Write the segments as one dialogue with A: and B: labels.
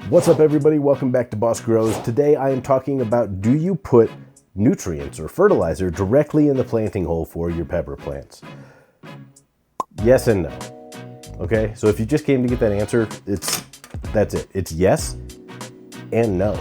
A: What's up everybody, welcome back to Boss Grows. Today I am talking about, do you put nutrients or fertilizer directly in the planting hole for your pepper plants? Yes and no. Okay, so if you just came to get that answer, that's it. It's yes and no,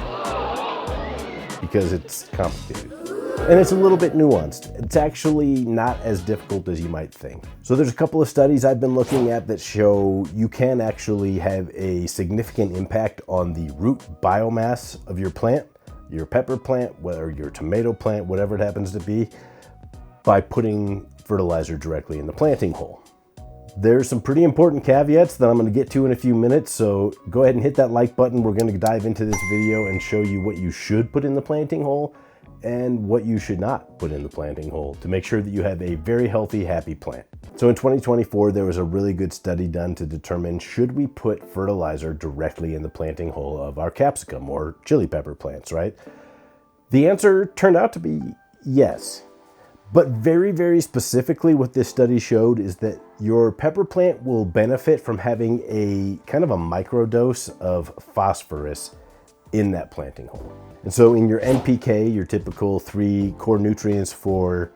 A: because it's complicated. And it's a little bit nuanced. It's actually not as difficult as you might think. So there's a couple of studies I've been looking at that show you can actually have a significant impact on the root biomass of your plant, your pepper plant, whether your tomato plant, whatever it happens to be, by putting fertilizer directly in the planting hole. There's some pretty important caveats that I'm going to get to in a few minutes, so go ahead and hit that like button. We're going to dive into this video and show you what you should put in the planting hole and what you should not put in the planting hole to make sure that you have a very healthy, happy plant. So in 2024, there was a really good study done to determine, should we put fertilizer directly in the planting hole of our capsicum or chili pepper plants, right? The answer turned out to be yes. But very, very specifically, what this study showed is that your pepper plant will benefit from having a kind of a microdose of phosphorus in that planting hole. And so in your NPK, your typical 3 core nutrients for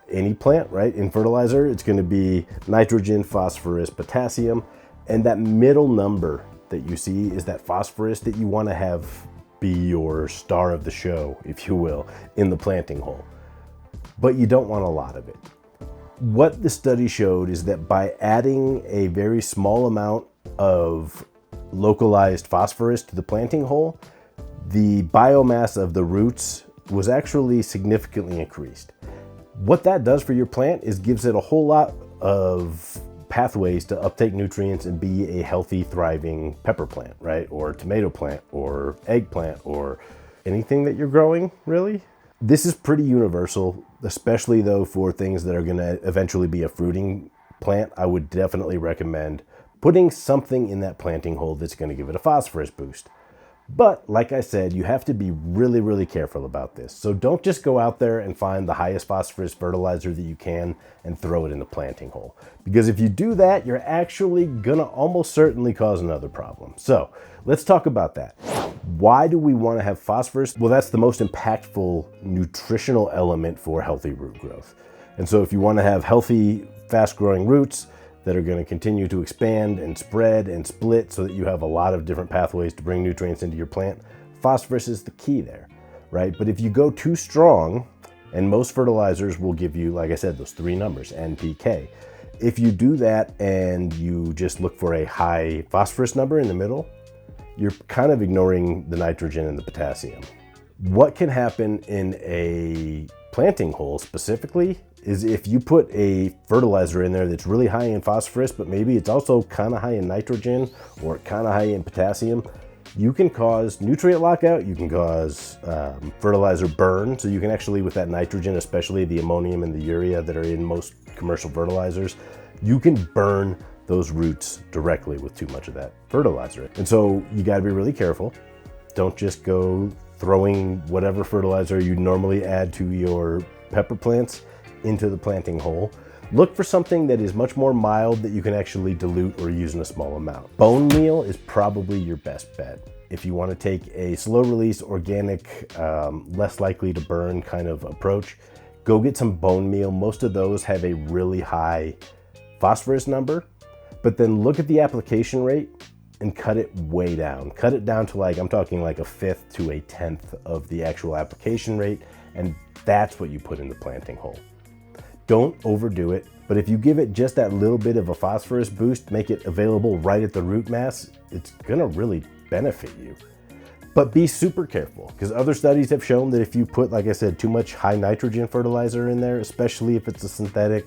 A: any plant, right? In fertilizer, it's going to be nitrogen, phosphorus, potassium. And that middle number that you see is that phosphorus that you want to have be your star of the show, if you will, in the planting hole. But you don't want a lot of it. What the study showed is that by adding a very small amount of localized phosphorus to the planting hole, the biomass of the roots was actually significantly increased. What that does for your plant is gives it a whole lot of pathways to uptake nutrients and be a healthy, thriving pepper plant, right? Or tomato plant, or eggplant, or anything that you're growing, really. This is pretty universal, especially though for things that are going to eventually be a fruiting plant. I would definitely recommend putting something in that planting hole that's going to give it a phosphorus boost. But like I said, you have to be really, really careful about this. So don't just go out there and find the highest phosphorus fertilizer that you can and throw it in the planting hole. Because if you do that, you're actually going to almost certainly cause another problem. So let's talk about that. Why do we want to have phosphorus? Well, that's the most impactful nutritional element for healthy root growth. And so if you want to have healthy, fast-growing roots that are going to continue to expand and spread and split so that you have a lot of different pathways to bring nutrients into your plant, phosphorus is the key there, right? But if you go too strong, and most fertilizers will give you, like I said, those 3 numbers, NPK. If you do that and you just look for a high phosphorus number in the middle, you're kind of ignoring the nitrogen and the potassium. What can happen in a planting hole specifically is if you put a fertilizer in there that's really high in phosphorus, but maybe it's also kind of high in nitrogen or kind of high in potassium, you can cause nutrient lockout, you can cause fertilizer burn. So you can actually, with that nitrogen, especially the ammonium and the urea that are in most commercial fertilizers, you can burn those roots directly with too much of that fertilizer. And so you got to be really careful. Don't just go throwing whatever fertilizer you normally add to your pepper plants into the planting hole. Look for something that is much more mild that you can actually dilute or use in a small amount. Bone meal is probably your best bet. If you want to take a slow release, organic, less likely to burn kind of approach, go get some bone meal. Most of those have a really high phosphorus number, but then look at the application rate and cut it way down. Cut it down to I'm talking like 1/5 to 1/10 of the actual application rate, and that's what you put in the planting hole. Don't overdo it, but if you give it just that little bit of a phosphorus boost, make it available right at the root mass, it's gonna really benefit you. But be super careful, because other studies have shown that if you put, like I said, too much high nitrogen fertilizer in there, especially if it's a synthetic.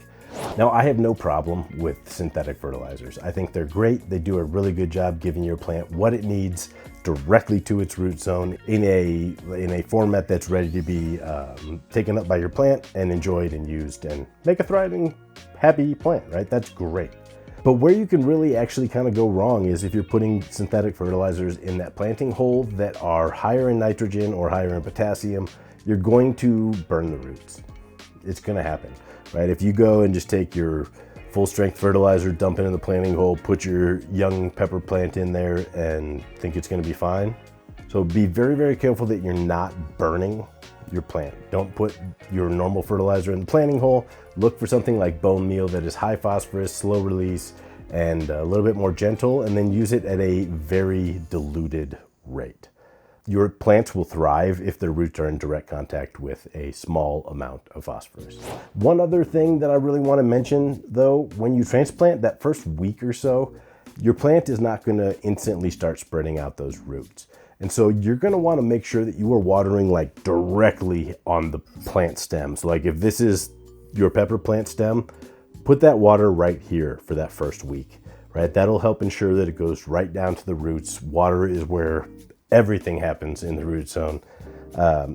A: Now, I have no problem with synthetic fertilizers. I think they're great. They do a really good job giving your plant what it needs directly to its root zone in a format that's ready to be taken up by your plant and enjoyed and used and make a thriving, happy plant, right? That's great. But where you can really actually kind of go wrong is if you're putting synthetic fertilizers in that planting hole that are higher in nitrogen or higher in potassium, you're going to burn the roots. It's going to happen, right? If you go and just take your full strength fertilizer, dump it in the planting hole, put your young pepper plant in there and think it's gonna be fine. So be very, very careful that you're not burning your plant. Don't put your normal fertilizer in the planting hole. Look for something like bone meal that is high phosphorus, slow release, and a little bit more gentle, and then use it at a very diluted rate. Your plants will thrive if their roots are in direct contact with a small amount of phosphorus. One other thing that I really want to mention though, when you transplant that first week or so, your plant is not going to instantly start spreading out those roots. And so you're going to want to make sure that you are watering like directly on the plant stem. So like if this is your pepper plant stem, put that water right here for that first week, right? That'll help ensure that it goes right down to the roots. Water is where everything happens in the root zone.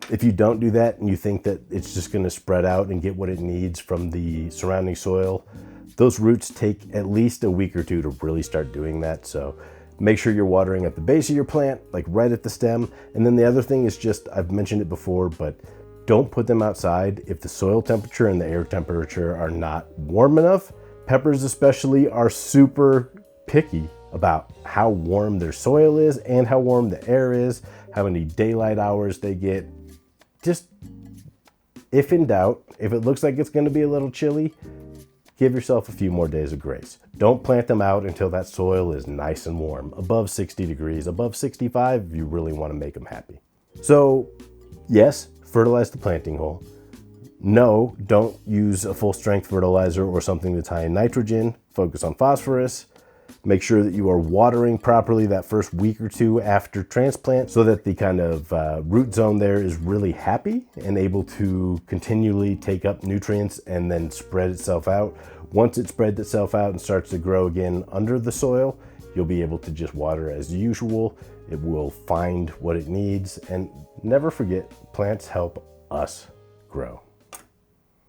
A: If you don't do that and you think that it's just going to spread out and get what it needs from the surrounding soil, those roots take at least a week or two to really start doing that. So make sure you're watering at the base of your plant, like right at the stem. And then the other thing is just, I've mentioned it before, but don't put them outside if the soil temperature and the air temperature are not warm enough. Peppers especially are super picky about how warm their soil is and how warm the air is, how many daylight hours they get. Just, if in doubt, if it looks like it's going to be a little chilly, give yourself a few more days of grace. Don't plant them out until that soil is nice and warm, above 60 degrees, above 65 if you really want to make them happy. So yes, fertilize the planting hole. No, don't use a full strength fertilizer or something that's high in nitrogen. Focus on phosphorus. Make sure that you are watering properly that first week or two after transplant so that the kind of root zone there is really happy and able to continually take up nutrients and then spread itself out. Once it spreads itself out and starts to grow again under the soil, you'll be able to just water as usual. It will find what it needs, and never forget, plants help us grow.